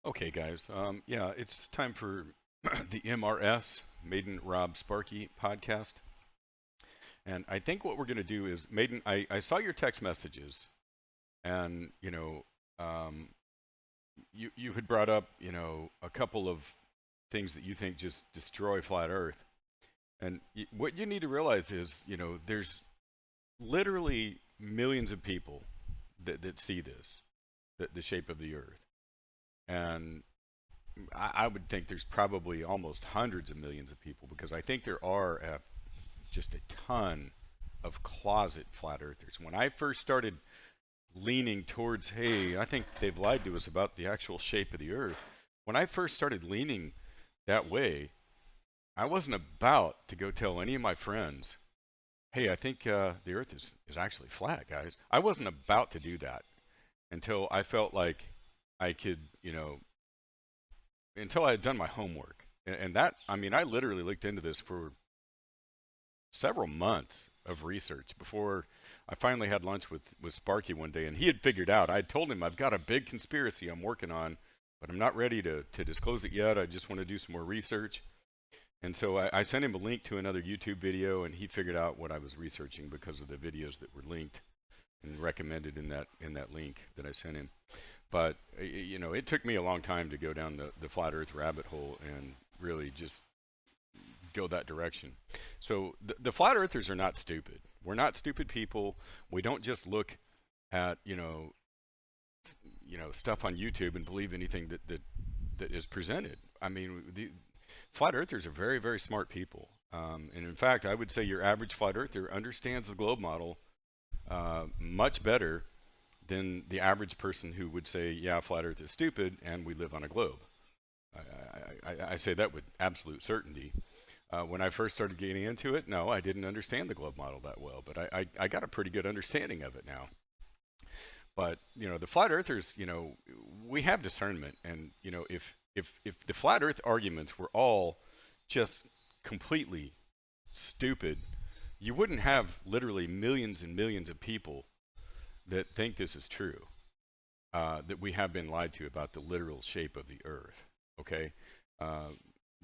Okay, guys. Yeah, it's time for the MRS, Mayden, Robb, Sparky podcast. And I think what we're going to do is, Mayden, I saw your text messages, and you had brought up, a couple of things that you think just destroy flat Earth. And what you need to realize is, there's literally millions of people that see this, the shape of the Earth, and I would think there's probably almost hundreds of millions of people because I think there are just a ton of closet flat earthers. When I first started leaning towards, hey, I think they've lied to us about the actual shape of the earth, when I first started leaning that way, I wasn't about to go tell any of my friends, hey, I think the earth is actually flat, guys. I wasn't about to do that until I felt like I could, until I had done my homework. And that, I mean, I literally looked into this for several months of research before I finally had lunch with Sparky one day, and he had figured out. I told him I've got a big conspiracy I'm working on, but I'm not ready to disclose it yet. I just want to do some more research. And so I sent him a link to another YouTube video, and he figured out what I was researching because of the videos that were linked and recommended in that link that I sent him. But it took me a long time to go down the flat Earth rabbit hole and really just go that direction. So the flat earthers are not stupid. We're not stupid people. We don't just look at stuff on YouTube and believe anything that is presented. I mean, the flat earthers are very very smart people. And in fact, I would say your average flat earther understands the globe model much better than the average person who would say, yeah, flat earth is stupid and we live on a globe. I say that with absolute certainty. When I first started getting into it, no, I didn't understand the globe model that well, but I got a pretty good understanding of it now. But the flat earthers, we have discernment, and if the flat Earth arguments were all just completely stupid, you wouldn't have literally millions and millions of people that think this is true, that we have been lied to about the literal shape of the Earth. Okay, uh,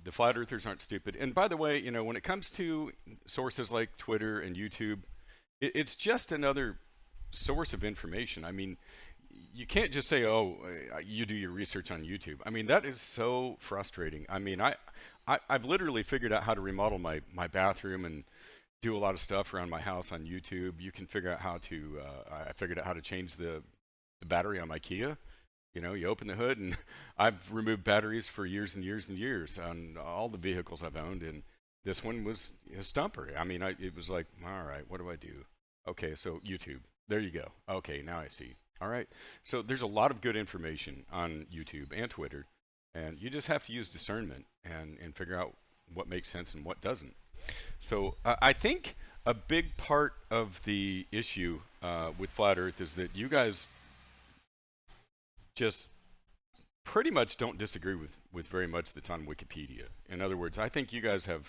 the flat earthers aren't stupid. And by the way, when it comes to sources like Twitter and YouTube, it's just another source of information. I mean, you can't just say, "Oh, you do your research on YouTube." I mean, that is so frustrating. I mean, I've literally figured out how to remodel my bathroom and do a lot of stuff around my house on YouTube. You can figure out how to. I figured out how to change the battery on my Kia. You open the hood, and I've removed batteries for years and years and years on all the vehicles I've owned, and this one was a stumper. I mean, it was like, all right, what do I do? Okay, so YouTube. There you go. Okay, now I see. All right. So there's a lot of good information on YouTube and Twitter, and you just have to use discernment and figure out what makes sense and what doesn't. So I think a big part of the issue with Flat Earth is that you guys just pretty much don't disagree with very much that's on Wikipedia. In other words, I think you guys have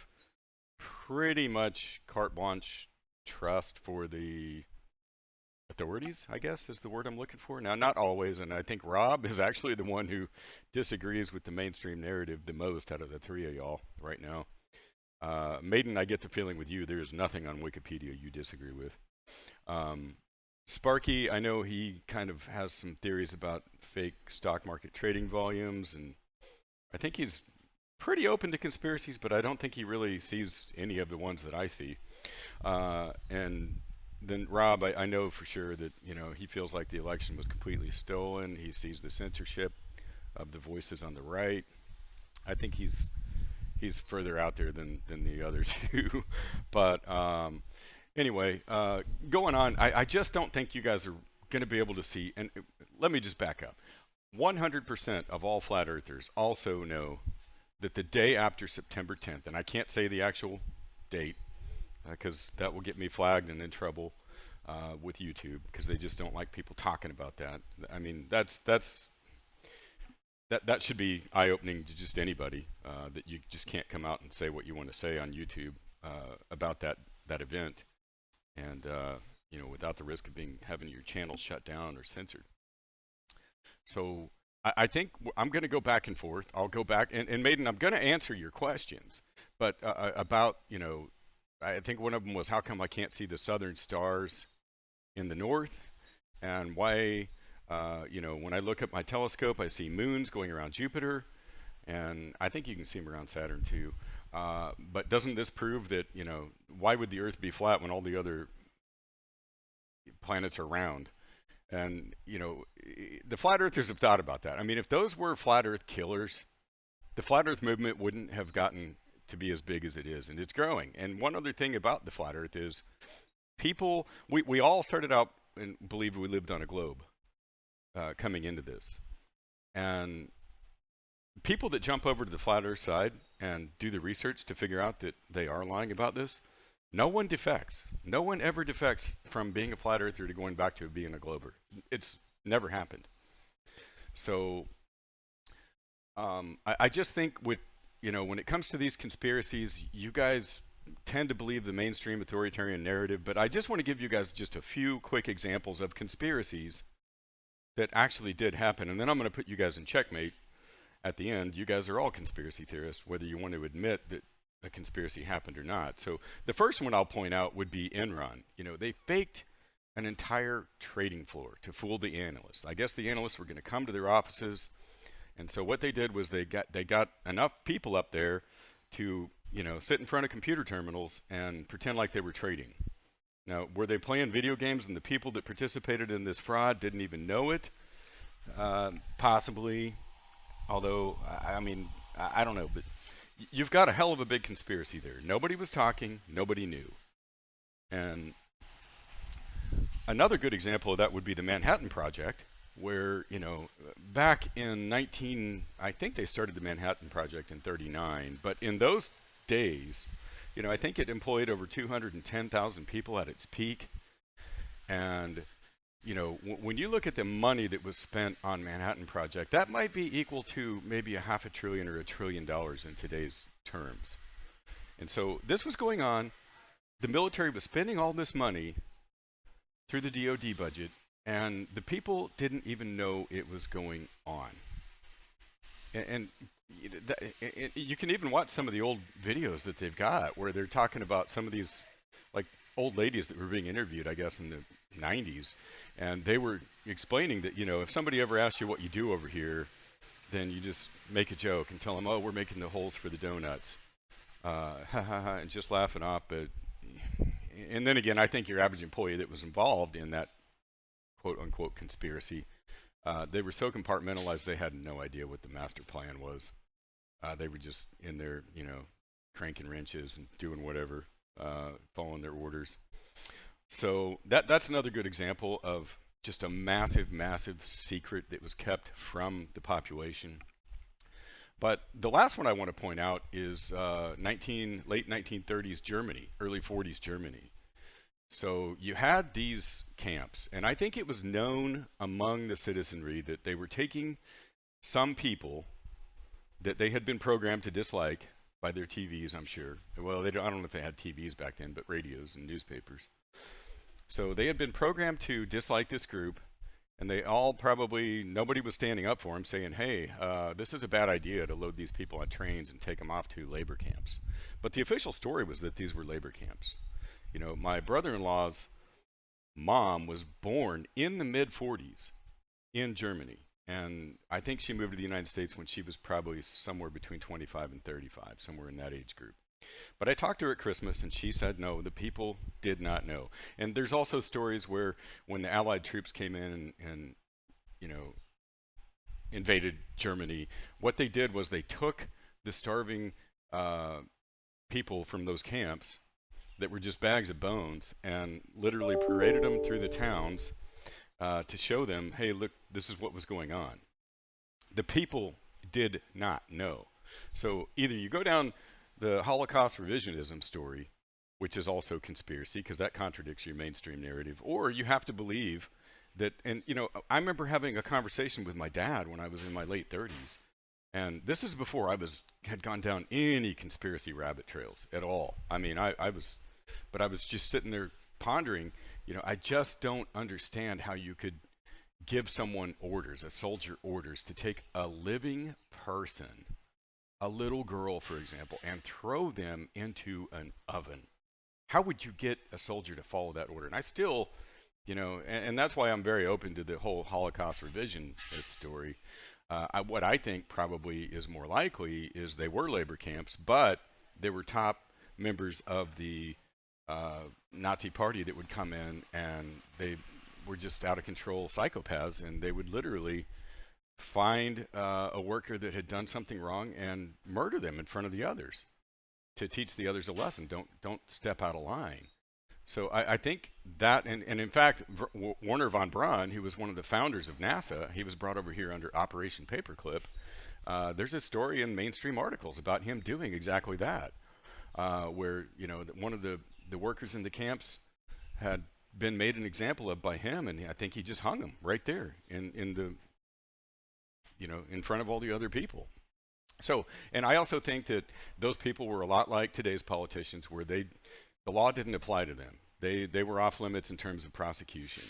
pretty much carte blanche trust for the authorities, I guess is the word I'm looking for. Now, not always, and I think Robb is actually the one who disagrees with the mainstream narrative the most out of the three of y'all right now. Mayden, I get the feeling with you, there's nothing on Wikipedia you disagree with. Um, Sparky, I know he kind of has some theories about fake stock market trading volumes, and I think he's pretty open to conspiracies, but I don't think he really sees any of the ones that I see. And then Robb, I know for sure that he feels like the election was completely stolen. He sees the censorship of the voices on the right. I think he's further out there than the other two. But anyway, going on, I just don't think you guys are going to be able to see. And let me just back up. 100% of all flat earthers also know that the day after September 10th, and I can't say the actual date because that will get me flagged and in trouble with YouTube because they just don't like people talking about that. I mean, that should be eye-opening to just anybody that you just can't come out and say what you want to say on YouTube about that event, and without the risk of having your channel shut down or censored. So I think I'm going to go back and forth. I'll go back and Mayden, I'm going to answer your questions, but about I think one of them was how come I can't see the southern stars in the north, and why when I look at my telescope, I see moons going around Jupiter, and I think you can see them around Saturn too. But doesn't this prove that why would the Earth be flat when all the other planets are round? And the flat earthers have thought about that. I mean, if those were flat Earth killers, the flat Earth movement wouldn't have gotten to be as big as it is, and it's growing. And one other thing about the flat Earth is people. We all started out and believed we lived on a globe coming into this, and people that jump over to the flat Earth side and do the research to figure out that they are lying about this, no one defects. No one ever defects from being a flat earther to going back to being a glober. It's never happened. So I just think when it comes to these conspiracies, you guys tend to believe the mainstream authoritarian narrative, but I just want to give you guys just a few quick examples of conspiracies that actually did happen, and then I'm going to put you guys in checkmate at the end. You guys are all conspiracy theorists, whether you want to admit that a conspiracy happened or not. So the first one I'll point out would be Enron. They faked an entire trading floor to fool the analysts. I guess the analysts were going to come to their offices, and so what they did was they got enough people up there to sit in front of computer terminals and pretend like they were trading. Now, were they playing video games and the people that participated in this fraud didn't even know it? Possibly. Although, I mean, I don't know, but you've got a hell of a big conspiracy there. Nobody was talking, nobody knew. And another good example of that would be the Manhattan Project, where, back in I think they started the Manhattan Project in 39, but in those days, I think it employed over 210,000 people at its peak. And when you look at the money that was spent on Manhattan Project, that might be equal to maybe a half a trillion or $1 trillion in today's terms. And so this was going on. The military was spending all this money through the DoD budget, and the people didn't even know it was going on. And you can even watch some of the old videos that they've got where they're talking about some of these like old ladies that were being interviewed, I guess, in the 90s, and they were explaining that if somebody ever asks you what you do over here, then you just make a joke and tell them, oh, we're making the holes for the donuts, ha ha ha, and just laugh it off. But and then again, I think your average employee that was involved in that quote unquote conspiracy, they were so compartmentalized they had no idea what the master plan was. They were just in there, cranking wrenches and doing whatever, following their orders. So that's another good example of just a massive, massive secret that was kept from the population. But the last one I want to point out is late 1930s Germany, early 40s Germany. So you had these camps, and I think it was known among the citizenry that they were taking some people that they had been programmed to dislike by their TVs, I'm sure. Well, I don't know if they had TVs back then, but radios and newspapers. So they had been programmed to dislike this group, and they all nobody was standing up for them saying, hey, this is a bad idea to load these people on trains and take them off to labor camps. But the official story was that these were labor camps. My brother-in-law's mom was born in the mid 40s in Germany. And I think she moved to the United States when she was probably somewhere between 25 and 35, somewhere in that age group. But I talked to her at Christmas, and she said no, the people did not know. And there's also stories where when the Allied troops came in and you know, invaded Germany, what they did was they took the starving people from those camps that were just bags of bones and literally paraded them through the towns to show them, hey, look, this is what was going on. The people did not know. So either you go down the Holocaust revisionism story, which is also conspiracy because that contradicts your mainstream narrative, or you have to believe that. And I remember having a conversation with my dad when I was in my late 30s, and this is before had gone down any conspiracy rabbit trails at all. I mean, but I was just sitting there pondering. I just don't understand how you could give someone orders, a soldier orders, to take a living person, a little girl, for example, and throw them into an oven? How would you get a soldier to follow that order? And I still, and that's why I'm very open to the whole Holocaust revisionist story. What I think probably is more likely is they were labor camps, but they were top members of the Nazi party that would come in, and they were just out of control psychopaths, and they would literally find a worker that had done something wrong and murder them in front of the others to teach the others a lesson. Don't step out of line. So I think that, and in fact, Werner von Braun, who was one of the founders of NASA, he was brought over here under Operation Paperclip. There's a story in mainstream articles about him doing exactly that, where one of the workers in the camps had been made an example of by him, and I think he just hung him right there in the in front of all the other people. So, and I also think that those people were a lot like today's politicians, where the law didn't apply to them. They were off limits in terms of prosecution,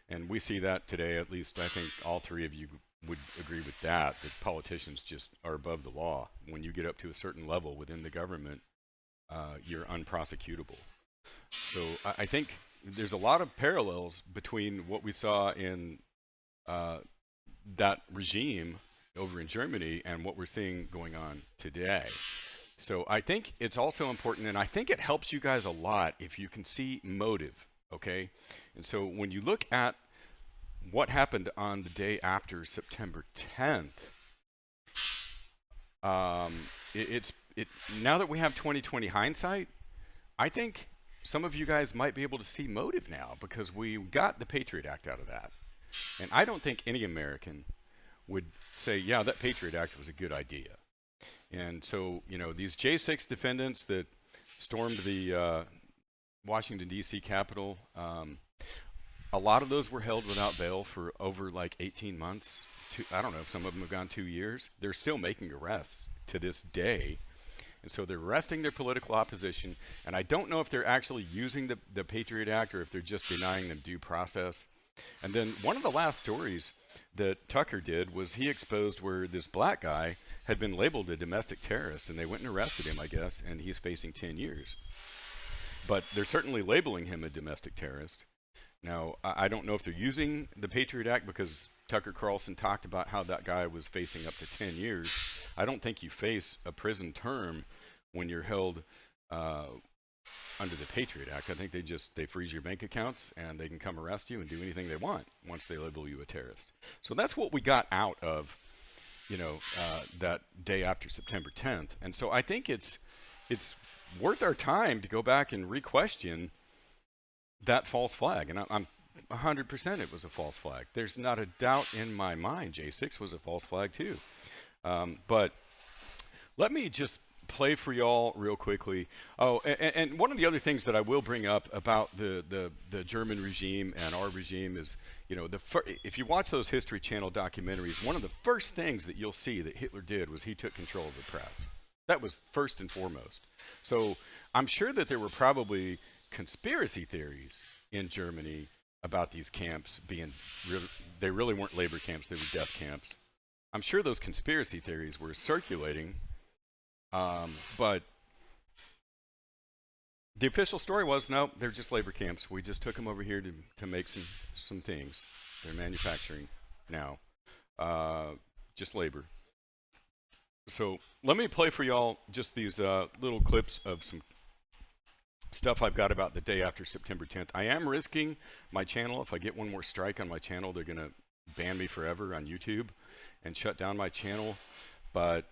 and we see that today. At least I think all three of you would agree with that. That politicians just are above the law. When you get up to a certain level within the government, you're unprosecutable. So I think there's a lot of parallels between what we saw in that regime over in Germany and what we're seeing going on today. So I think it's also important, and I think it helps you guys a lot if you can see motive, okay? And so when you look at what happened on the day after September 10th, now that we have 2020 hindsight, I think some of you guys might be able to see motive now, because we got the Patriot Act out of that. And I don't think any American would say, yeah, that Patriot Act was a good idea. And so, these J6 defendants that stormed the Washington, D.C. Capitol, a lot of those were held without bail for over like 18 months. I don't know if some of them have gone 2 years. They're still making arrests to this day. And so they're arresting their political opposition. And I don't know if they're actually using the Patriot Act or if they're just denying them due process. And then one of the last stories that Tucker did was he exposed where this black guy had been labeled a domestic terrorist, and they went and arrested him, I guess, and he's facing 10 years. But they're certainly labeling him a domestic terrorist. Now, I don't know if they're using the Patriot Act, because Tucker Carlson talked about how that guy was facing up to 10 years. I don't think you face a prison term when you're held under the Patriot Act. I think they freeze your bank accounts, and they can come arrest you and do anything they want once they label you a terrorist. So that's what we got out of, that day after September 10th. And so I think it's worth our time to go back and re-question that false flag. And I'm 100% it was a false flag. There's not a doubt in my mind J6 was a false flag too. But let me just play for y'all real quickly. Oh, and one of the other things that I will bring up about the German regime and our regime is, if you watch those History Channel documentaries, one of the first things that you'll see that Hitler did was he took control of the press. That was first and foremost. So I'm sure that there were probably conspiracy theories in Germany about these camps being they really weren't labor camps, they were death camps. I'm sure those conspiracy theories were circulating, but the official story was, no, they're just labor camps. We just took them over here to make some things. They're manufacturing now, just labor. So let me play for y'all just these little clips of some stuff I've got about the day after September 10th. I am risking my channel. If I get one more strike on my channel, they're going to ban me forever on YouTube and shut down my channel. But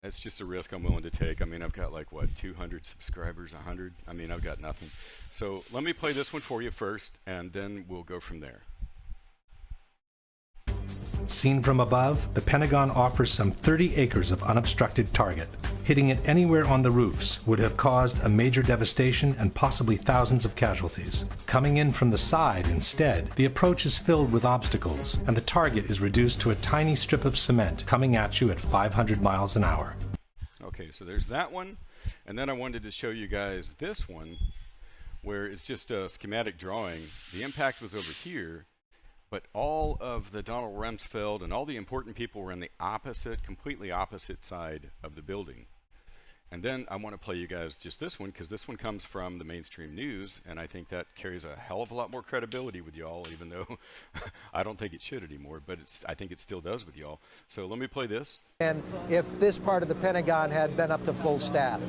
it's just a risk I'm willing to take. I mean, I've got like, what, 200 subscribers, 100? I mean, I've got nothing. So let me play this one for you first, and then we'll go from there. Seen from above, the Pentagon offers some 30 acres of unobstructed target. Hitting it anywhere on the roofs would have caused a major devastation and possibly thousands of casualties. Coming in from the side instead, the approach is filled with obstacles, and the target is reduced to a tiny strip of cement coming at you at 500 miles an hour. Okay, so there's that one. And then I wanted to show you guys this one, where it's just a schematic drawing. The impact was over here, but all of the Donald Rumsfeld and all the important people were on the opposite, completely opposite side of the building. And then I want to play you guys just this one because this one comes from the mainstream news, and I think that carries a hell of a lot more credibility with y'all, even though I don't think it should anymore, but I think it still does with y'all. So let me play this. And if this part of the Pentagon had been up to full staff.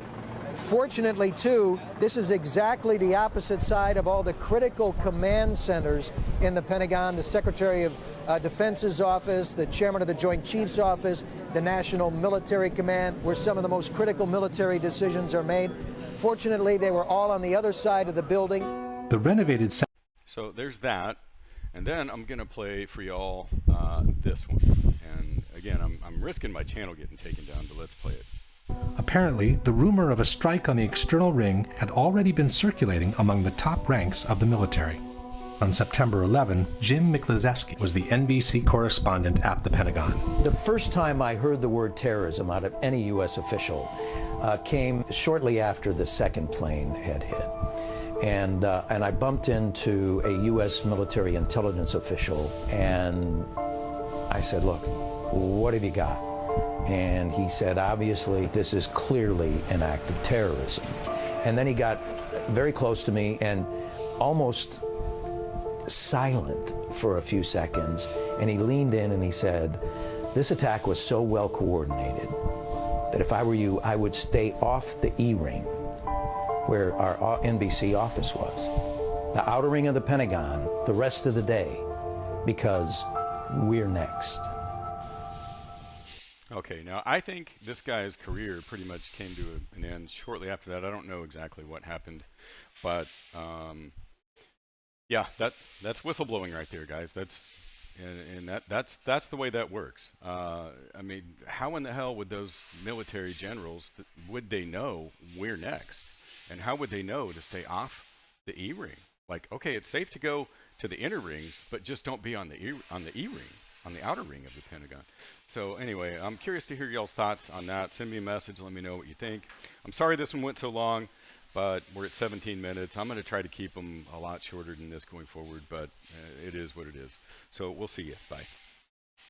Fortunately, too, this is exactly the opposite side of all the critical command centers in the Pentagon, the Secretary of Defense's office, the Chairman of the Joint Chiefs office, the National Military Command, where some of the most critical military decisions are made. Fortunately, they were all on the other side of the building. The renovated. So there's that. And then I'm going to play for y'all this one. And again, I'm risking my channel getting taken down, but let's play it. Apparently, the rumor of a strike on the external ring had already been circulating among the top ranks of the military. On September 11, Jim Miklaszewski was the NBC correspondent at the Pentagon. The first time I heard the word terrorism out of any U.S. official came shortly after the second plane had hit. And I bumped into a U.S. military intelligence official, and I said, look, what have you got? And he said, obviously, this is clearly an act of terrorism. And then he got very close to me and almost silent for a few seconds. And he leaned in and he said, this attack was so well coordinated that if I were you, I would stay off the E-ring where our NBC office was, the outer ring of the Pentagon, the rest of the day, because we're next. Okay, now I think this guy's career pretty much came to an end shortly after that. I don't know exactly what happened, but yeah, that's whistleblowing right there, guys. That's the way that works. I mean, how in the hell would those military generals would they know we're next, and how would they know to stay off the E-ring? Like, okay, it's safe to go to the inner rings, but just don't be on the E-ring. On the outer ring of the Pentagon. So anyway, I'm curious to hear y'all's thoughts on that. Send me a message. Let me know what you think. I'm sorry this one went so long, but we're at 17 minutes. I'm going to try to keep them a lot shorter than this going forward, but it is what it is. So we'll see you. Bye.